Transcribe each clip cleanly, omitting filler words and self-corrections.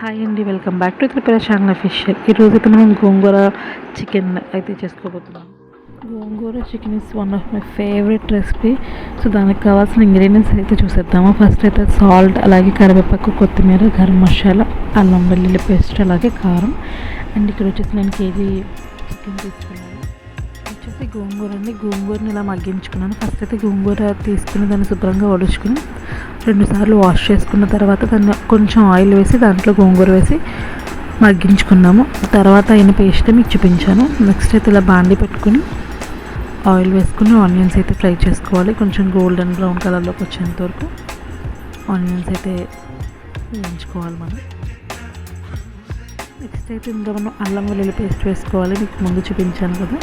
Hi అండి, welcome back to Tripura channel official. ఈరోజైతే మనం గోంగూర చికెన్ అయితే చేసుకోబోతున్నాం. Gongura chicken is one of my favourite recipe. So దానికి కావాల్సిన ఇంగ్రీడియంట్స్ అయితే చూసేద్దాము. ఫస్ట్ అయితే సాల్ట్, అలాగే కరివేపాకు, కొత్తిమీర, గరం మసాలా, అల్లం వెల్లుల్లి పేస్ట్, అలాగే కారం. అండ్ ఇక్కడ వచ్చేసి నేను కేజీ చికెన్ తీసుకున్నాను. వచ్చేసి గోంగూర అండి. గోంగూరని ఇలా మగ్గించుకున్నాను. ఫస్ట్ అయితే గోంగూర తీసుకుని దాన్ని శుభ్రంగా ఒడుచుకుని 2 సార్లు వాష్ చేసుకున్న తర్వాత దాన్ని కొంచెం ఆయిల్ వేసి దాంట్లో గోంగూర వేసి మగ్గించుకున్నాము. తర్వాత అయిన పేస్ట్ మీకు చూపించాను. నెక్స్ట్ అయితే ఇలా బాండి పెట్టుకుని ఆయిల్ వేసుకుని ఆనియన్స్ అయితే ఫ్రై చేసుకోవాలి. కొంచెం గోల్డెన్ బ్రౌన్ కలర్లోకి వచ్చేంత వరకు ఆనియన్స్ అయితే వేయించుకోవాలి మనం. నెక్స్ట్ అయితే ఇంకా మనం అల్లం వెల్లుల్లి పేస్ట్ వేసుకోవాలి. మీకు ముందు చూపించాను కదా.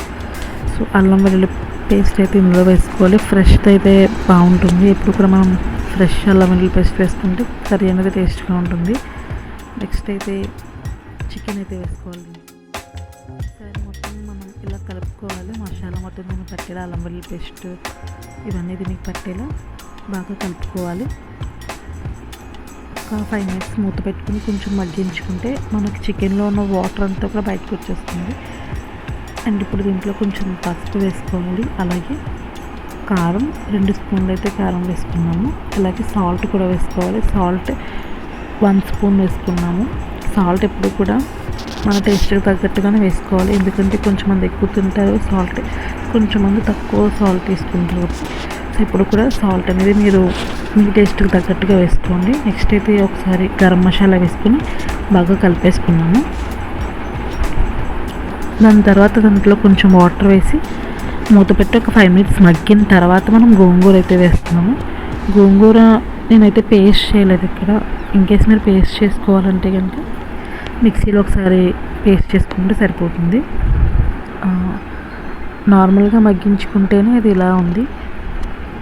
సో అల్లం వెల్లుల్లి పేస్ట్ అయితే ఇందులో వేసుకోవాలి. ఫ్రెష్ అయితే బాగుంటుంది. ఎప్పుడు కూడా మనం ఫ్రెష్ అల్లం వెల్లుల్లి పేస్ట్ వేసుకుంటే కర్రీ అనేది టేస్ట్గా ఉంటుంది. నెక్స్ట్ అయితే చికెన్ అయితే వేసుకోవాలి. సరే మొత్తం మనం ఇలా కలుపుకోవాలి. మసాలా మొత్తం దీనికి పట్టేలా, అల్లం వెల్లుల్లి పేస్ట్ ఇవన్నీ దీనికి పట్టేలా బాగా కలుపుకోవాలి. ఒక 5 మినిట్స్ మూత పెట్టుకుని కొంచెం మగ్గించుకుంటే మనకి చికెన్లో ఉన్న వాటర్ అంతా కూడా బయటకు వచ్చేస్తుంది. అండ్ ఇప్పుడు దీంట్లో కొంచెం పసుపు వేసుకోవాలి. అలాగే కారం 2 స్పూన్లు అయితే కారం వేసుకున్నాము. అలాగే సాల్ట్ కూడా వేసుకోవాలి. సాల్ట్ 1 స్పూన్ వేసుకున్నాము. సాల్ట్ ఎప్పుడు కూడా మన టేస్ట్కి తగ్గట్టుగానే వేసుకోవాలి. ఎందుకంటే కొంచెం మంది ఎక్కువ తింటారు సాల్ట్, కొంచెం మంది తక్కువ సాల్ట్ తీసుకుంటారు. సో ఇప్పుడు కూడా సాల్ట్ అనేది మీరు మీ టేస్ట్కి తగ్గట్టుగా వేసుకోండి. నెక్స్ట్ అయితే ఒకసారి గరం మసాలా వేసుకుని బాగా కలిపేసుకున్నాము. దాని తర్వాత దాంట్లో కొంచెం వాటర్ వేసి మూత పెట్టి ఒక 5 మినిట్స్ మగ్గిన తర్వాత మనం గోంగూర అయితే వేస్తున్నాము. గోంగూర నేనైతే పేస్ట్ చేయలేదు ఇక్కడ. ఇన్కేస్ మీరు పేస్ట్ చేసుకోవాలంటే కనుక మిక్సీలో ఒకసారి పేస్ట్ చేసుకుంటే సరిపోతుంది. నార్మల్గా మగ్గించుకుంటేనే అది ఇలా ఉంది,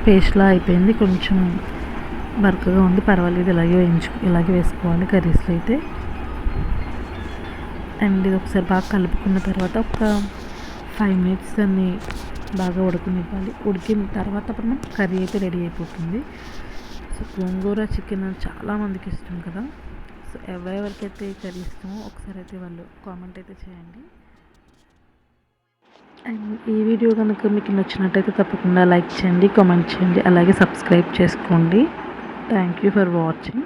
పేస్ట్లా అయిపోయింది. కొంచెం బరకగా ఉంది, పర్వాలేదు. ఇలాగే వేసుకోవాలి కర్రీస్లో అయితే. అండ్ ఇది ఒకసారి బాగా కలుపుకున్న తర్వాత ఒక 5 మినిట్స్ దాన్ని బాగా ఉడకనివ్వాలి. ఉడికిన తర్వాత అప్పుడు మనం కర్రీ అయితే రెడీ అయిపోతుంది. సో గోంగూర చికెన్ చాలామందికి ఇష్టం కదా. సో ఎవరికైతే కర్రీ ఇష్టమో ఒకసారి అయితే వాళ్ళు కామెంట్ అయితే చేయండి. అండ్ ఈ వీడియో కనుక మీకు నచ్చినట్టయితే తప్పకుండా లైక్ చేయండి, కామెంట్ చేయండి, అలాగే సబ్స్క్రైబ్ చేసుకోండి. Thank you for watching.